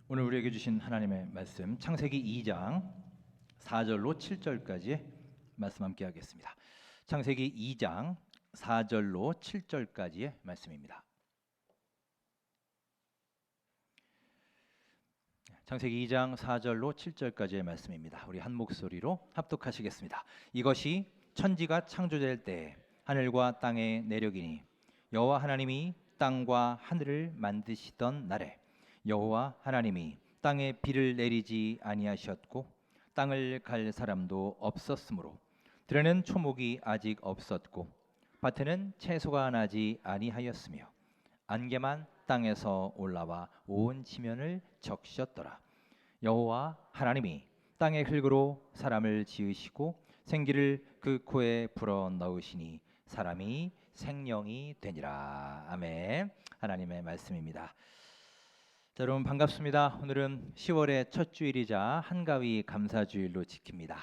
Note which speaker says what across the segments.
Speaker 1: 오늘 우리에게 주신 하나님의 말씀 창세기 2장 4절로 7절까지의 말씀 함께 하겠습니다. 창세기 2장 4절로 7절까지의 말씀입니다. 창세기 2장 4절로 7절까지의 말씀입니다. 우리 한 목소리로 합독하시겠습니다. 이것이 천지가 창조될 때 하늘과 땅의 내력이니 여호와 하나님이 땅과 하늘을 만드시던 날에 여호와 하나님이 땅에 비를 내리지 아니하셨고 땅을 갈 사람도 없었으므로 들에는 초목이 아직 없었고 밭에는 채소가 나지 아니하였으며 안개만 땅에서 올라와 온 지면을 적셨더라. 여호와 하나님이 땅의 흙으로 사람을 지으시고 생기를 그 코에 불어 넣으시니 사람이 생명이 되니라. 아멘. 하나님의 말씀입니다. 자, 여러분 반갑습니다. 오늘은 10월의 첫 주일이자 한가위 감사주일로 지킵니다.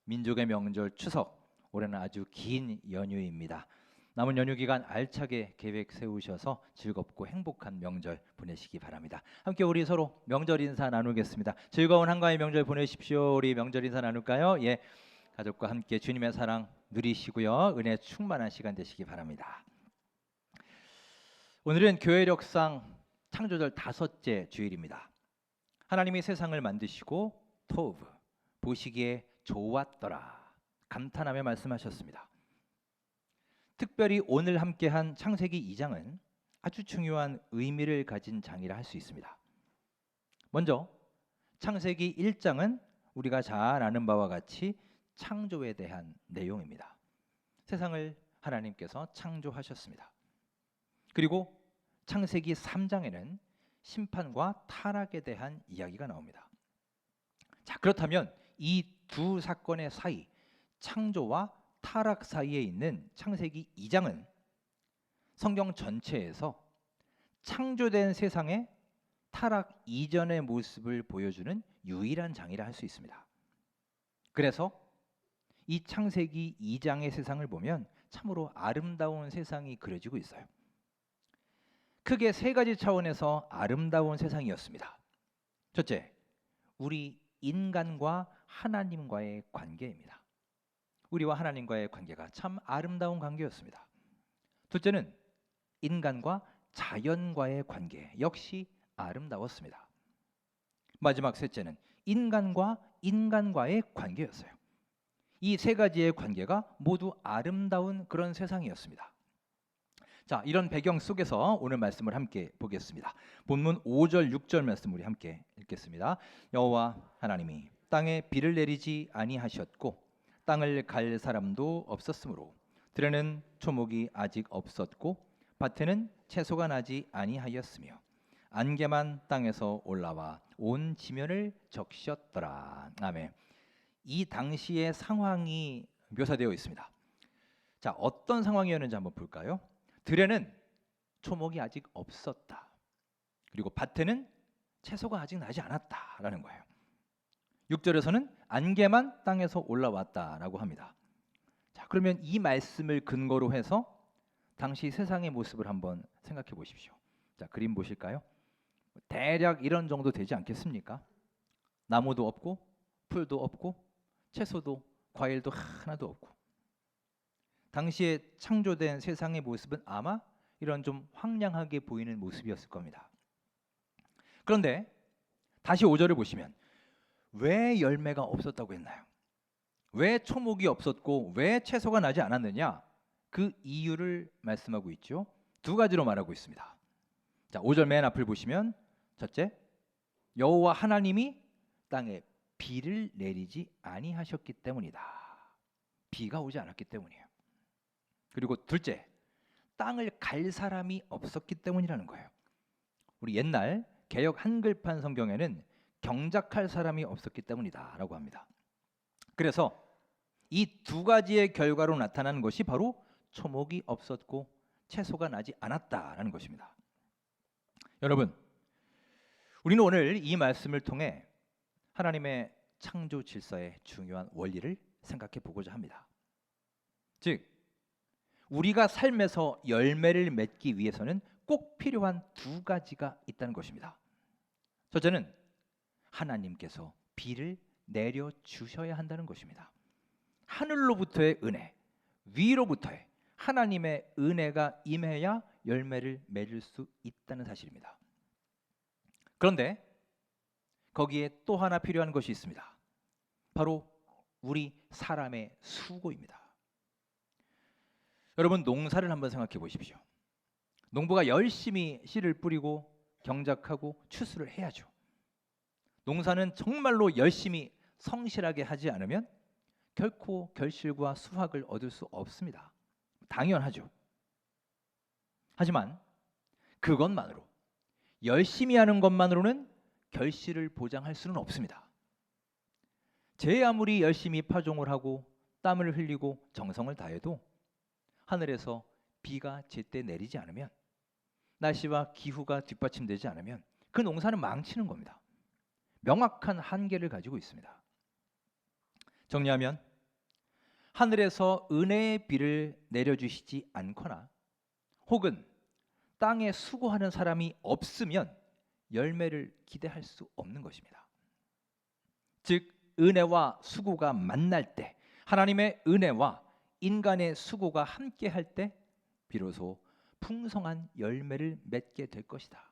Speaker 1: 민족의 명절 추석, 올해는 아주 긴 연휴입니다. 남은 연휴 기간 알차게 계획 세우셔서 즐겁고 행복한 명절 보내시기 바랍니다. 함께 우리 서로 명절 인사 나누겠습니다. 즐거운 한가위 명절 보내십시오. 우리 명절 인사 나눌까요? 예, 가족과 함께 주님의 사랑 누리시고요. 은혜 충만한 시간 되시기 바랍니다. 오늘은 교회력상 창조절 5째 주일입니다. 하나님이 세상을 만드시고 토브 보시기에 좋았더라 감탄하며 말씀하셨습니다. 특별히 오늘 함께한 창세기 2장은 아주 중요한 의미를 가진 장이라 할 수 있습니다. 먼저 창세기 1장은 우리가 잘 아는 바와 같이 창조에 대한 내용입니다. 세상을 하나님께서 창조하셨습니다. 그리고 창세기 3장에는 심판과 타락에 대한 이야기가 나옵니다. 자, 그렇다면 이 두 사건의 사이, 창조와 타락 사이에 있는 창세기 2장은 성경 전체에서 창조된 세상의 타락 이전의 모습을 보여주는 유일한 장이라 할 수 있습니다. 그래서 이 창세기 2장의 세상을 보면 참으로 아름다운 세상이 그려지고 있어요. 크게 세 가지 차원에서 아름다운 세상이었습니다. 첫째, 우리 인간과 하나님과의 관계입니다. 우리와 하나님과의 관계가 참 아름다운 관계였습니다. 둘째는 인간과 자연과의 관계 역시 아름다웠습니다. 마지막 셋째는 인간과 인간과의 관계였어요. 이 세 가지의 관계가 모두 아름다운 그런 세상이었습니다. 자, 이런 배경 속에서 오늘 말씀을 함께 보겠습니다. 본문 5절 6절 말씀 우리 함께 읽겠습니다. 여호와 하나님이 땅에 비를 내리지 아니하셨고 땅을 갈 사람도 없었으므로 들에는 초목이 아직 없었고 밭에는 채소가 나지 아니하였으며 안개만 땅에서 올라와 온 지면을 적셨더라. 아멘. 이 당시의 상황이 묘사되어 있습니다. 자, 어떤 상황이었는지 한번 볼까요? 들에는 초목이 아직 없었다. 그리고 밭에는 채소가 아직 나지 않았다라는 거예요. 6절에서는 안개만 땅에서 올라왔다라고 합니다. 자, 그러면 이 말씀을 근거로 해서 당시 세상의 모습을 한번 생각해 보십시오. 자, 그림 보실까요? 대략 이런 정도 되지 않겠습니까? 나무도 없고 풀도 없고 채소도 과일도 하나도 없고 당시에 창조된 세상의 모습은 아마 이런 좀 황량하게 보이는 모습이었을 겁니다. 그런데 다시 5절을 보시면 왜 열매가 없었다고 했나요? 왜 초목이 없었고 왜 채소가 나지 않았느냐? 그 이유를 말씀하고 있죠. 두 가지로 말하고 있습니다. 자, 5절 맨 앞을 보시면 첫째, 여호와 하나님이 땅에 비를 내리지 아니하셨기 때문이다. 비가 오지 않았기 때문이에요. 그리고 둘째, 땅을 갈 사람이 없었기 때문이라는 거예요. 우리 옛날 개역 한글판 성경에는 경작할 사람이 없었기 때문이다라고 합니다. 그래서 이 두 가지의 결과로 나타나는 것이 바로 초목이 없었고 채소가 나지 않았다라는 것입니다. 여러분, 우리는 오늘 이 말씀을 통해 하나님의 창조 질서의 중요한 원리를 생각해 보고자 합니다. 즉, 우리가 삶에서 열매를 맺기 위해서는 꼭 필요한 두 가지가 있다는 것입니다. 첫째는 하나님께서 비를 내려 주셔야 한다는 것입니다. 하늘로부터의 은혜, 위로부터의 하나님의 은혜가 임해야 열매를 맺을 수 있다는 사실입니다. 그런데 거기에 또 하나 필요한 것이 있습니다. 바로 우리 사람의 수고입니다. 여러분, 농사를 한번 생각해 보십시오. 농부가 열심히 씨를 뿌리고 경작하고 추수를 해야죠. 농사는 정말로 열심히 성실하게 하지 않으면 결코 결실과 수확을 얻을 수 없습니다. 당연하죠. 하지만 그것만으로, 열심히 하는 것만으로는 결실을 보장할 수는 없습니다. 제 아무리 열심히 파종을 하고 땀을 흘리고 정성을 다해도 하늘에서 비가 제때 내리지 않으면, 날씨와 기후가 뒷받침되지 않으면 그 농사는 망치는 겁니다. 명확한 한계를 가지고 있습니다. 정리하면, 하늘에서 은혜의 비를 내려주시지 않거나 혹은 땅에 수고하는 사람이 없으면 열매를 기대할 수 없는 것입니다. 즉, 은혜와 수고가 만날 때, 하나님의 은혜와 인간의 수고가 함께 할 때 비로소 풍성한 열매를 맺게 될 것이다.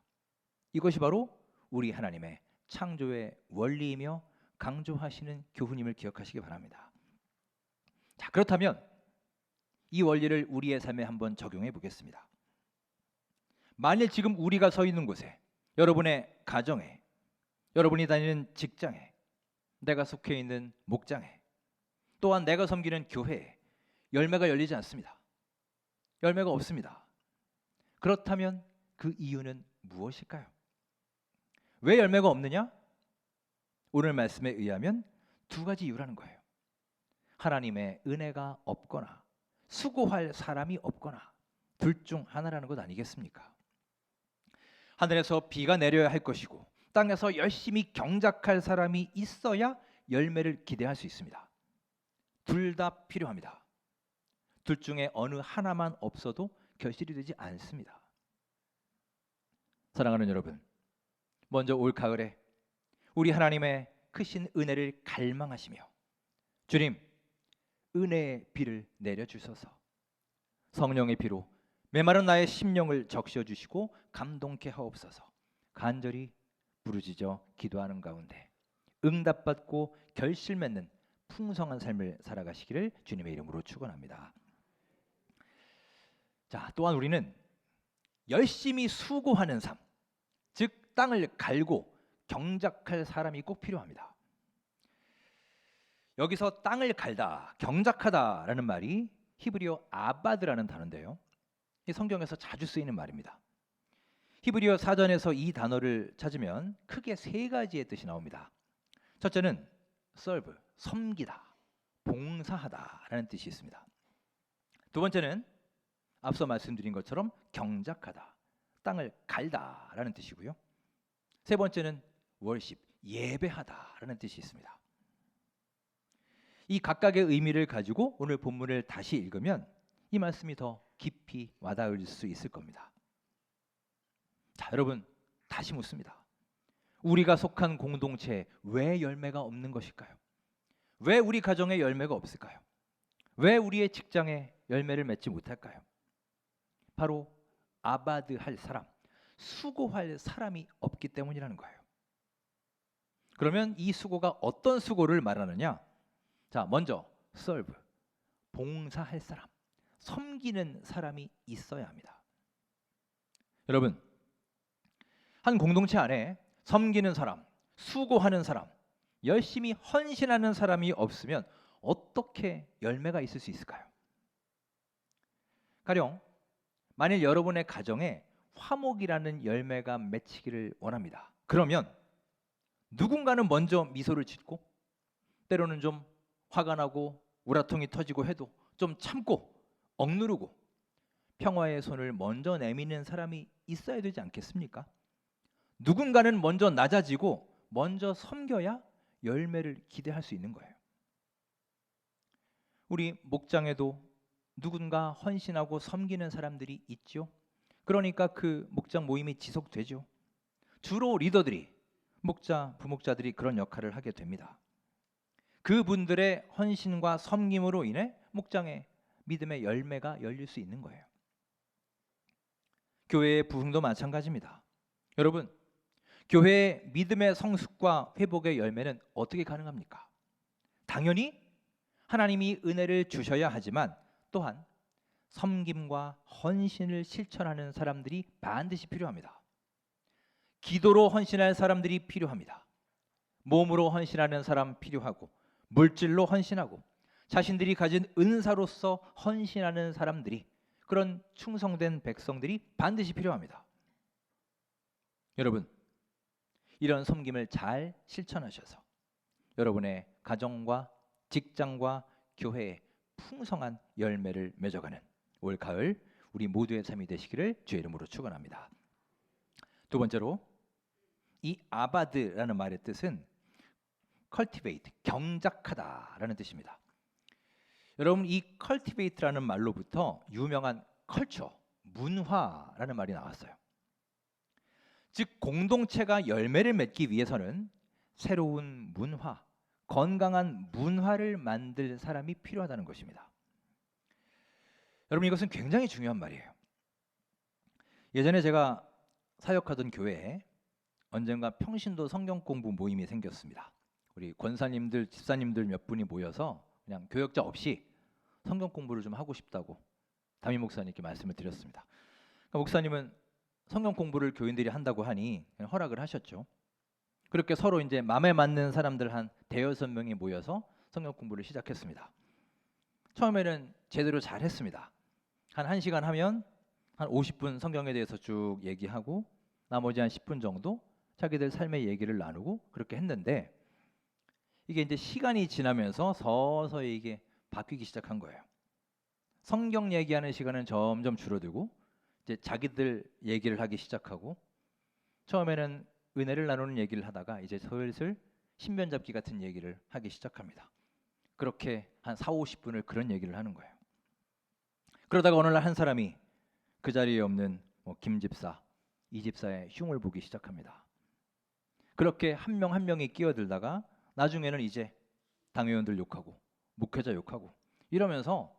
Speaker 1: 이것이 바로 우리 하나님의 창조의 원리이며 강조하시는 교훈임을 기억하시기 바랍니다. 자, 그렇다면 이 원리를 우리의 삶에 한번 적용해 보겠습니다. 만일 지금 우리가 서 있는 곳에, 여러분의 가정에, 여러분이 다니는 직장에, 내가 속해 있는 목장에, 또한 내가 섬기는 교회에 열매가 열리지 않습니다. 열매가 없습니다. 그렇다면 그 이유는 무엇일까요? 왜 열매가 없느냐? 오늘 말씀에 의하면 두 가지 이유라는 거예요. 하나님의 은혜가 없거나 수고할 사람이 없거나 둘 중 하나라는 것 아니겠습니까? 하늘에서 비가 내려야 할 것이고 땅에서 열심히 경작할 사람이 있어야 열매를 기대할 수 있습니다. 둘 다 필요합니다. 둘 중에 어느 하나만 없어도 결실이 되지 않습니다. 사랑하는 여러분, 먼저 올 가을에 우리 하나님의 크신 은혜를 갈망하시며, 주님, 은혜의 비를 내려주소서, 성령의 비로 메마른 나의 심령을 적셔주시고 감동케 하옵소서 간절히 부르짖어 기도하는 가운데 응답받고 결실 맺는 풍성한 삶을 살아가시기를 주님의 이름으로 축원합니다. 자, 또한 우리는 열심히 수고하는 삶, 즉 땅을 갈고 경작할 사람이 꼭 필요합니다. 여기서 땅을 갈다, 경작하다라는 말이 히브리어 아바드라는 단어인데요, 이 성경에서 자주 쓰이는 말입니다. 히브리어 사전에서 이 단어를 찾으면 크게 세 가지의 뜻이 나옵니다. 첫째는 serve, 섬기다, 봉사하다라는 뜻이 있습니다. 두 번째는 앞서 말씀드린 것처럼 경작하다, 땅을 갈다라는 뜻이고요. 세 번째는 worship, 예배하다라는 뜻이 있습니다. 이 각각의 의미를 가지고 오늘 본문을 다시 읽으면 이 말씀이 더 깊이 와닿을 수 있을 겁니다. 자, 여러분, 다시 묻습니다. 우리가 속한 공동체에 왜 열매가 없는 것일까요? 왜 우리 가정에 열매가 없을까요? 왜 우리의 직장에 열매를 맺지 못할까요? 바로 아바드 할 사람, 수고할 사람이 없기 때문이라는 거예요. 그러면 이 수고가 어떤 수고를 말하느냐? 자, 먼저 serve, 봉사할 사람, 섬기는 사람이 있어야 합니다. 여러분, 한 공동체 안에 섬기는 사람, 수고하는 사람, 열심히 헌신하는 사람이 없으면 어떻게 열매가 있을 수 있을까요? 가령 만일 여러분의 가정에 화목이라는 열매가 맺히기를 원합니다. 그러면 누군가는 먼저 미소를 짓고, 때로는 좀 화가 나고 우라통이 터지고 해도 좀 참고 억누르고 평화의 손을 먼저 내미는 사람이 있어야 되지 않겠습니까? 누군가는 먼저 낮아지고 먼저 섬겨야 열매를 기대할 수 있는 거예요. 우리 목장에도 누군가 헌신하고 섬기는 사람들이 있죠. 그러니까 그 목장 모임이 지속되죠. 주로 리더들이 목자, 부목자들이 그런 역할을 하게 됩니다. 그분들의 헌신과 섬김으로 인해 목장의 믿음의 열매가 열릴 수 있는 거예요. 교회의 부흥도 마찬가지입니다. 여러분, 교회의 믿음의 성숙과 회복의 열매는 어떻게 가능합니까? 당연히 하나님이 은혜를 주셔야 하지만 또한 섬김과 헌신을 실천하는 사람들이 반드시 필요합니다. 기도로 헌신할 사람들이 필요합니다. 몸으로 헌신하는 사람 필요하고, 물질로 헌신하고, 자신들이 가진 은사로서 헌신하는 사람들이, 그런 충성된 백성들이 반드시 필요합니다. 여러분, 이런 섬김을 잘 실천하셔서 여러분의 가정과 직장과 교회에 풍성한 열매를 맺어가는 올 가을 우리 모두의 삶이 되시기를 주의 이름으로 축원합니다. 두 번째로, 이 아바드라는 말의 뜻은 cultivate, 경작하다라는 뜻입니다. 여러분, 이 cultivate라는 말로부터 유명한 culture, 문화라는 말이 나왔어요. 즉 공동체가 열매를 맺기 위해서는 새로운 문화, 건강한 문화를 만들 사람이 필요하다는 것입니다. 여러분, 이것은 굉장히 중요한 말이에요. 예전에 제가 사역하던 교회에 언젠가 평신도 성경 공부 모임이 생겼습니다. 우리 권사님들, 집사님들 몇 분이 모여서 그냥 교역자 없이 성경 공부를 좀 하고 싶다고 담임 목사님께 말씀을 드렸습니다. 그러니까 목사님은 성경 공부를 교인들이 한다고 하니 허락을 하셨죠. 그렇게 서로 이제 마음에 맞는 사람들 한 대여섯 명이 모여서 성경 공부를 시작했습니다. 처음에는 제대로 잘 했습니다. 한 1시간 하면 한 50분 성경에 대해서 쭉 얘기하고 나머지 한 10분 정도 자기들 삶의 얘기를 나누고 그렇게 했는데, 이게 이제 시간이 지나면서 서서히 이게 바뀌기 시작한 거예요. 성경 얘기하는 시간은 점점 줄어들고 이제 자기들 얘기를 하기 시작하고, 처음에는 은혜를 나누는 얘기를 하다가 이제 슬슬 신변 잡기 같은 얘기를 하기 시작합니다. 그렇게 한 4, 50분을 그런 얘기를 하는 거예요. 그러다가 어느 날 한 사람이 그 자리에 없는 김 집사, 이 집사의 흉을 보기 시작합니다. 그렇게 한 명 한 명이 끼어들다가 나중에는 이제 당회원들 욕하고 목회자 욕하고 이러면서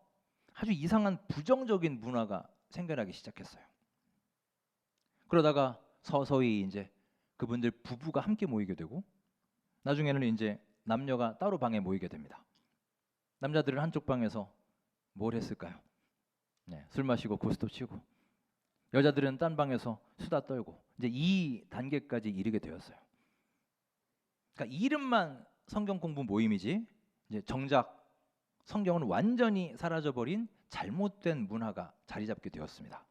Speaker 1: 아주 이상한 부정적인 문화가 생겨나기 시작했어요. 그러다가 서서히 이제 그분들 부부가 함께 모이게 되고, 나중에는 이제 남녀가 따로 방에 모이게 됩니다. 남자들은 한쪽 방에서 뭘 했을까요? 네, 술 마시고 고스톱 치고, 여자들은 딴 방에서 수다 떨고, 이제 이 단계까지 이르게 되었어요. 그러니까 이름만 성경 공부 모임이지 이제 정작 성경은 완전히 사라져버린 잘못된 문화가 자리 잡게 되었습니다.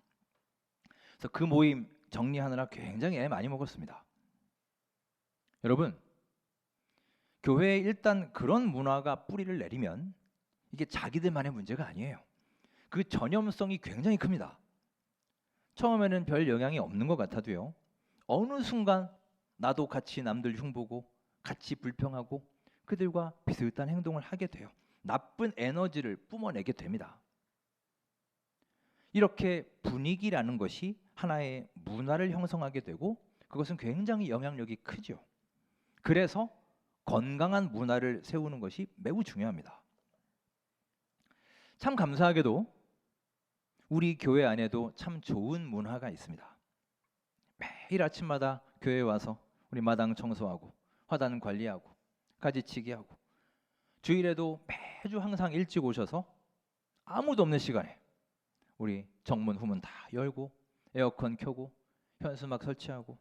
Speaker 1: 그래서 그 모임 정리하느라 굉장히 애 많이 먹었습니다. 여러분, 교회에 일단 그런 문화가 뿌리를 내리면 이게 자기들만의 문제가 아니에요. 그 전염성이 굉장히 큽니다. 처음에는 별 영향이 없는 것 같아도요, 어느 순간 나도 같이 남들 흉보고 같이 불평하고 그들과 비슷한 행동을 하게 돼요. 나쁜 에너지를 뿜어내게 됩니다. 이렇게 분위기라는 것이 하나의 문화를 형성하게 되고 그것은 굉장히 영향력이 크죠. 그래서 건강한 문화를 세우는 것이 매우 중요합니다. 참 감사하게도 우리 교회 안에도 참 좋은 문화가 있습니다. 매일 아침마다 교회에 와서 우리 마당 청소하고 화단 관리하고 가지치기 하고, 주일에도 매주 항상 일찍 오셔서 아무도 없는 시간에 우리 정문 후문 다 열고 에어컨 켜고 현수막 설치하고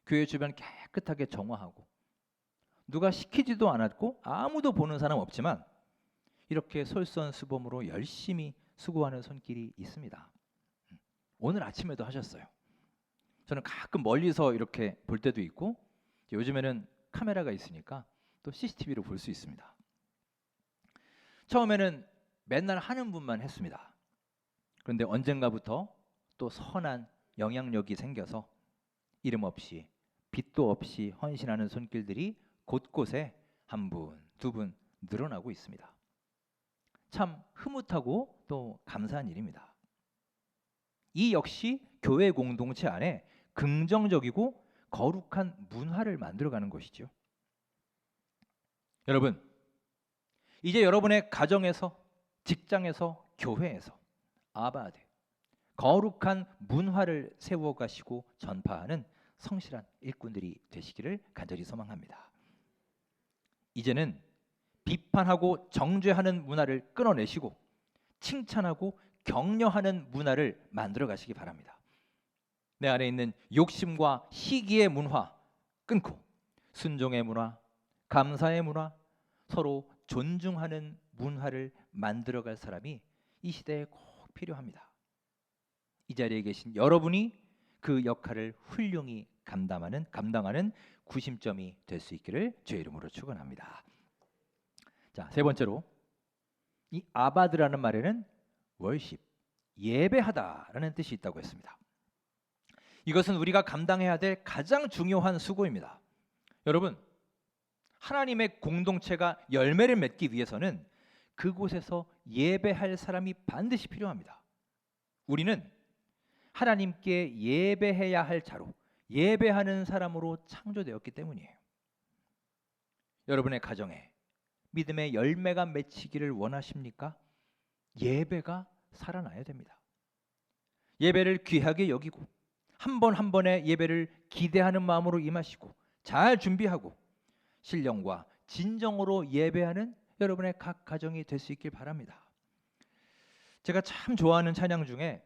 Speaker 1: 교회 주변 깨끗하게 정화하고, 누가 시키지도 않았고 아무도 보는 사람 없지만 이렇게 솔선수범으로 열심히 수고하는 손길이 있습니다. 오늘 아침에도 하셨어요. 저는 가끔 멀리서 이렇게 볼 때도 있고, 요즘에는 카메라가 있으니까 또 CCTV로 볼 수 있습니다. 처음에는 맨날 하는 분만 했습니다. 그런데 언젠가부터 또 선한 영향력이 생겨서 이름 없이 빛도 없이 헌신하는 손길들이 곳곳에 한 분, 두 분 늘어나고 있습니다. 참 흐뭇하고 또 감사한 일입니다. 이 역시 교회 공동체 안에 긍정적이고 거룩한 문화를 만들어가는 것이죠. 여러분, 이제 여러분의 가정에서, 직장에서, 교회에서 아바드, 거룩한 문화를 세워가시고 전파하는 성실한 일꾼들이 되시기를 간절히 소망합니다. 이제는 비판하고 정죄하는 문화를 끊어내시고 칭찬하고 격려하는 문화를 만들어 가시기 바랍니다. 내 안에 있는 욕심과 시기의 문화 끊고 순종의 문화, 감사의 문화, 서로 존중하는 문화를 만들어갈 사람이 이 시대에 꼭 필요합니다. 이 자리에 계신 여러분이 그 역할을 훌륭히 감당하는 구심점이 될 수 있기를 주의 이름으로 축원합니다. 자, 세 번째로 이 아바드라는 말에는 월십, 예배하다라는 뜻이 있다고 했습니다. 이것은 우리가 감당해야 될 가장 중요한 수고입니다. 여러분, 하나님의 공동체가 열매를 맺기 위해서는 그곳에서 예배할 사람이 반드시 필요합니다. 우리는 하나님께 예배해야 할 자로, 예배하는 사람으로 창조되었기 때문이에요. 여러분의 가정에 믿음의 열매가 맺히기를 원하십니까? 예배가 살아나야 됩니다. 예배를 귀하게 여기고 한 번 한 번의 예배를 기대하는 마음으로 임하시고 잘 준비하고 신령과 진정으로 예배하는 여러분의 각 가정이 될 수 있길 바랍니다. 제가 참 좋아하는 찬양 중에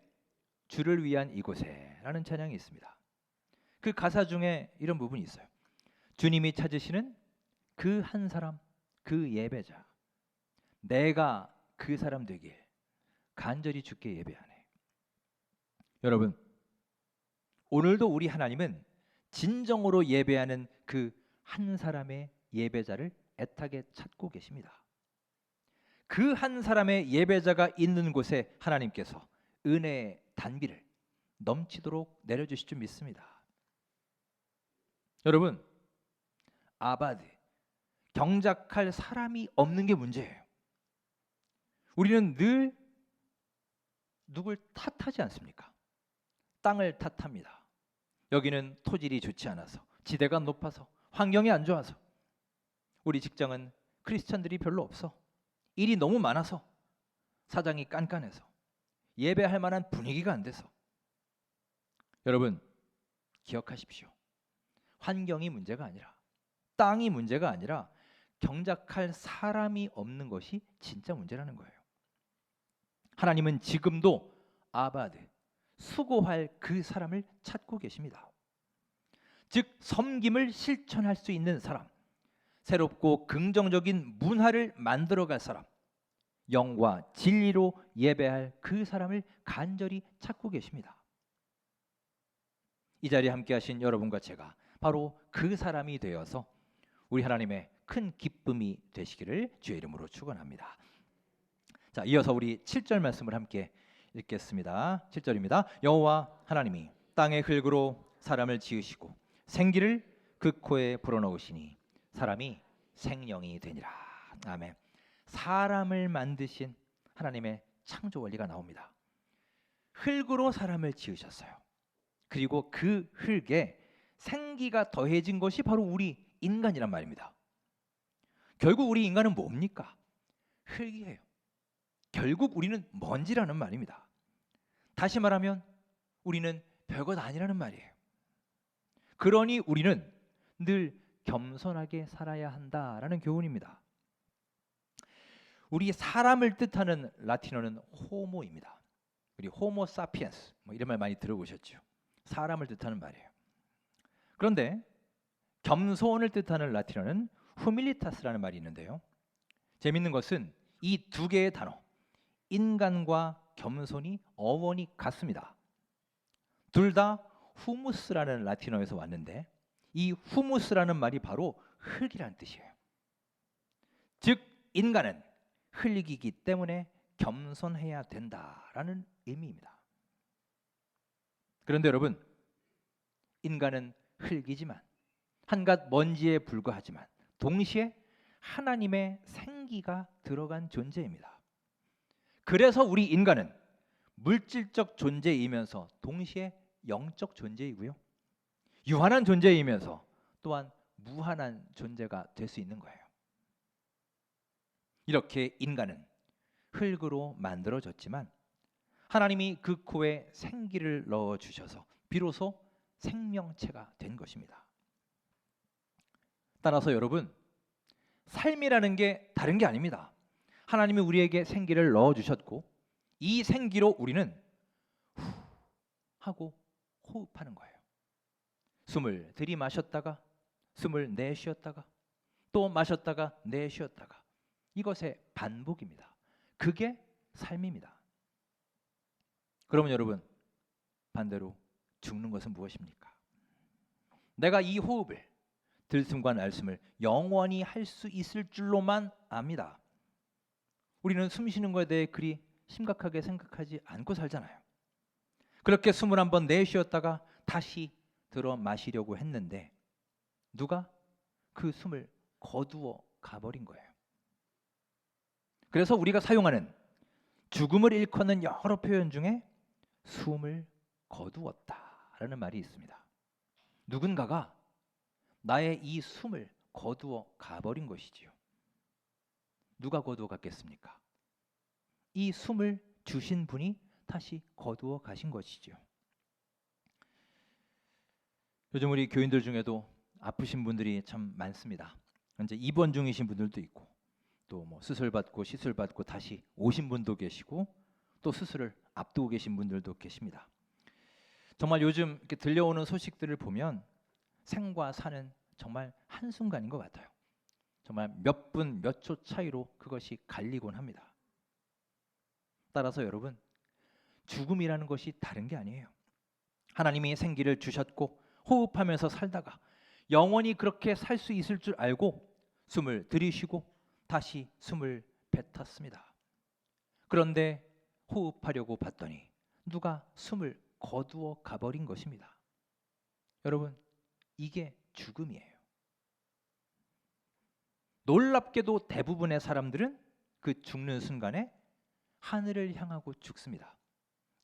Speaker 1: 주를 위한 이곳에 라는 찬양이 있습니다. 그 가사 중에 이런 부분이 있어요. 주님이 찾으시는 그 한 사람, 그 예배자, 내가 그 사람 되길 간절히 주께 예배하네. 여러분, 오늘도 우리 하나님은 진정으로 예배하는 그 한 사람의 예배자를 애타게 찾고 계십니다. 그 한 사람의 예배자가 있는 곳에 하나님께서 은혜의 단비를 넘치도록 내려주실 줄 믿습니다. 여러분, 아바드, 경작할 사람이 없는 게 문제예요. 우리는 늘 누굴 탓하지 않습니까? 땅을 탓합니다. 여기는 토질이 좋지 않아서, 지대가 높아서, 환경이 안 좋아서, 우리 직장은 크리스찬들이 별로 없어, 일이 너무 많아서, 사장이 깐깐해서, 예배할 만한 분위기가 안 돼서. 여러분, 기억하십시오. 환경이 문제가 아니라, 땅이 문제가 아니라 경작할 사람이 없는 것이 진짜 문제라는 거예요. 하나님은 지금도 아바드, 수고할 그 사람을 찾고 계십니다. 즉 섬김을 실천할 수 있는 사람, 새롭고 긍정적인 문화를 만들어갈 사람, 영과 진리로 예배할 그 사람을 간절히 찾고 계십니다. 이 자리에 함께 하신 여러분과 제가 바로 그 사람이 되어서 우리 하나님의 큰 기쁨이 되시기를 주의 이름으로 축원합니다. 자, 이어서 우리 7절 말씀을 함께 읽겠습니다. 7절입니다. 여호와 하나님이 땅의 흙으로 사람을 지으시고 생기를 그 코에 불어넣으시니 사람이 생명이 되니라. 아멘. 사람을 만드신 하나님의 창조 원리가 나옵니다. 흙으로 사람을 지으셨어요. 그리고 그 흙에 생기가 더해진 것이 바로 우리 인간이란 말입니다. 결국 우리 인간은 뭡니까? 흙이에요. 결국 우리는 먼지라는 말입니다. 다시 말하면 우리는 별것 아니라는 말이에요. 그러니 우리는 늘 겸손하게 살아야 한다라는 교훈입니다. 우리 사람을 뜻하는 라틴어는 호모입니다. 우리 호모 사피엔스 이런 말 많이 들어보셨죠? 사람을 뜻하는 말이에요. 그런데 겸손을 뜻하는 라틴어는 후밀리타스라는 말이 있는데요. 재밌는 것은 이 두 개의 단어, 인간과 겸손이 어원이 같습니다. 둘 다 후무스라는 라틴어에서 왔는데 이 후무스라는 말이 바로 흙이라는 뜻이에요. 즉 인간은 흙이기 때문에 겸손해야 된다라는 의미입니다. 그런데 여러분, 인간은 흙이지만 한갓 먼지에 불과하지만 동시에 하나님의 생기가 들어간 존재입니다. 그래서 우리 인간은 물질적 존재이면서 동시에 영적 존재이고요. 유한한 존재이면서 또한 무한한 존재가 될 수 있는 거예요. 이렇게 인간은 흙으로 만들어졌지만 하나님이 그 코에 생기를 넣어 주셔서 비로소 생명체가 된 것입니다. 따라서 여러분, 삶이라는 게 다른 게 아닙니다. 하나님이 우리에게 생기를 넣어 주셨고 이 생기로 우리는 후 하고 호흡하는 거예요. 숨을 들이마셨다가 숨을 내쉬었다가 또 마셨다가 내쉬었다가 이것의 반복입니다. 그게 삶입니다. 그러면 여러분, 반대로 죽는 것은 무엇입니까? 내가 이 호흡을, 들숨과 날숨을 영원히 할 수 있을 줄로만 압니다. 우리는 숨 쉬는 것에 대해 그리 심각하게 생각하지 않고 살잖아요. 그렇게 숨을 한번 내쉬었다가 다시 들어 마시려고 했는데 누가 그 숨을 거두어 가버린 거예요. 그래서 우리가 사용하는 죽음을 일컫는 여러 표현 중에 숨을 거두었다라는 말이 있습니다. 누군가가 나의 이 숨을 거두어 가버린 것이지요. 누가 거두어 갔겠습니까? 이 숨을 주신 분이 다시 거두어 가신 것이지요. 요즘 우리 교인들 중에도 아프신 분들이 참 많습니다. 현재 입원 중이신 분들도 있고 또 뭐 수술 받고 시술 받고 다시 오신 분도 계시고 또 수술을 앞두고 계신 분들도 계십니다. 정말 요즘 이렇게 들려오는 소식들을 보면 생과 사는 정말 한순간인 것 같아요. 정말 몇 분, 몇 초 차이로 그것이 갈리곤 합니다. 따라서 여러분, 죽음이라는 것이 다른 게 아니에요. 하나님이 생기를 주셨고 호흡하면서 살다가 영원히 그렇게 살 수 있을 줄 알고 숨을 들이쉬고 다시 숨을 뱉었습니다. 그런데 호흡하려고 봤더니 누가 숨을 거두어 가버린 것입니다. 여러분, 이게 죽음이에요. 놀랍게도 대부분의 사람들은 그 죽는 순간에 하늘을 향하고 죽습니다.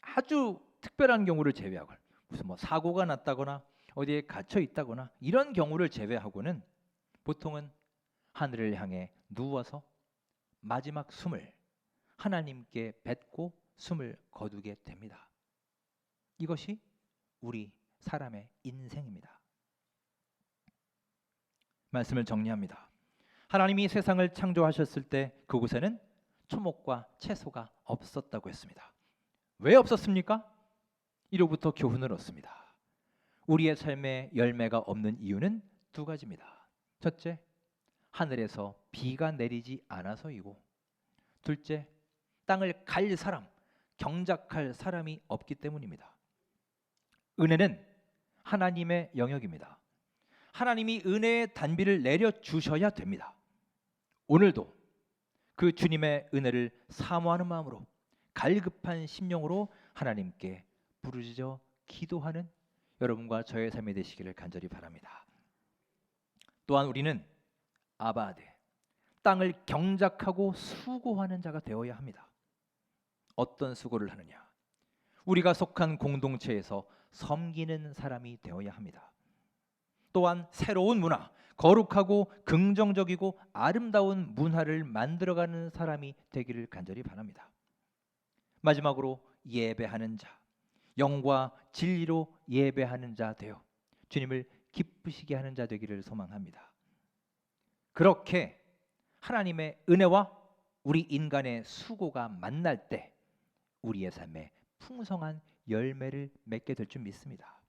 Speaker 1: 아주 특별한 경우를 제외하고, 무슨 뭐 사고가 났다거나 어디에 갇혀 있다거나 이런 경우를 제외하고는 보통은 하늘을 향해 누워서 마지막 숨을 하나님께 뱉고 숨을 거두게 됩니다. 이것이 우리 사람의 인생입니다. 말씀을 정리합니다. 하나님이 세상을 창조하셨을 때 그곳에는 초목과 채소가 없었다고 했습니다. 왜 없었습니까? 이로부터 교훈을 얻습니다. 우리의 삶에 열매가 없는 이유는 두 가지입니다. 첫째, 하늘에서 비가 내리지 않아서이고, 둘째, 땅을 갈 사람, 경작할 사람이 없기 때문입니다. 은혜는 하나님의 영역입니다. 하나님이 은혜의 단비를 내려 주셔야 됩니다. 오늘도 그 주님의 은혜를 사모하는 마음으로 갈급한 심령으로 하나님께 부르짖어 기도하는 여러분과 저의 삶이 되시기를 간절히 바랍니다. 또한 우리는 아바 아들, 땅을 경작하고 수고하는 자가 되어야 합니다. 어떤 수고를 하느냐? 우리가 속한 공동체에서 섬기는 사람이 되어야 합니다. 또한 새로운 문화, 거룩하고 긍정적이고 아름다운 문화를 만들어가는 사람이 되기를 간절히 바랍니다. 마지막으로 예배하는 자, 영과 진리로 예배하는 자 되어 주님을 기쁘시게 하는 자 되기를 소망합니다. 그렇게 하나님의 은혜와 우리 인간의 수고가 만날 때 우리의 삶에 풍성한 열매를 맺게 될 줄 믿습니다.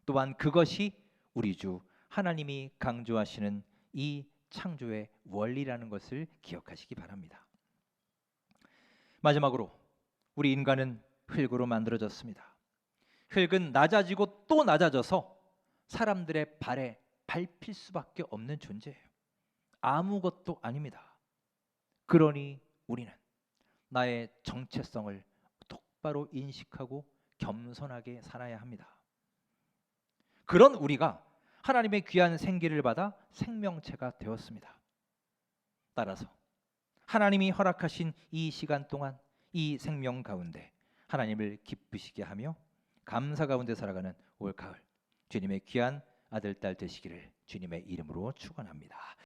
Speaker 1: 또한 그것이 우리 주 하나님이 강조하시는 이 창조의 원리라는 것을 기억하시기 바랍니다. 마지막으로 우리 인간은 흙으로 만들어졌습니다. 흙은 낮아지고 또 낮아져서 사람들의 발에 밟힐 수밖에 없는 존재예요. 아무것도 아닙니다. 그러니 우리는 나의 정체성을 똑바로 인식하고 겸손하게 살아야 합니다. 그런 우리가 하나님의 귀한 생기를 받아 생명체가 되었습니다. 따라서 하나님이 허락하신 이 시간 동안 이 생명 가운데 하나님을 기쁘시게 하며 감사 가운데 살아가는 올 가을, 주님의 귀한 아들, 딸 되시기를 주님의 이름으로 축원합니다.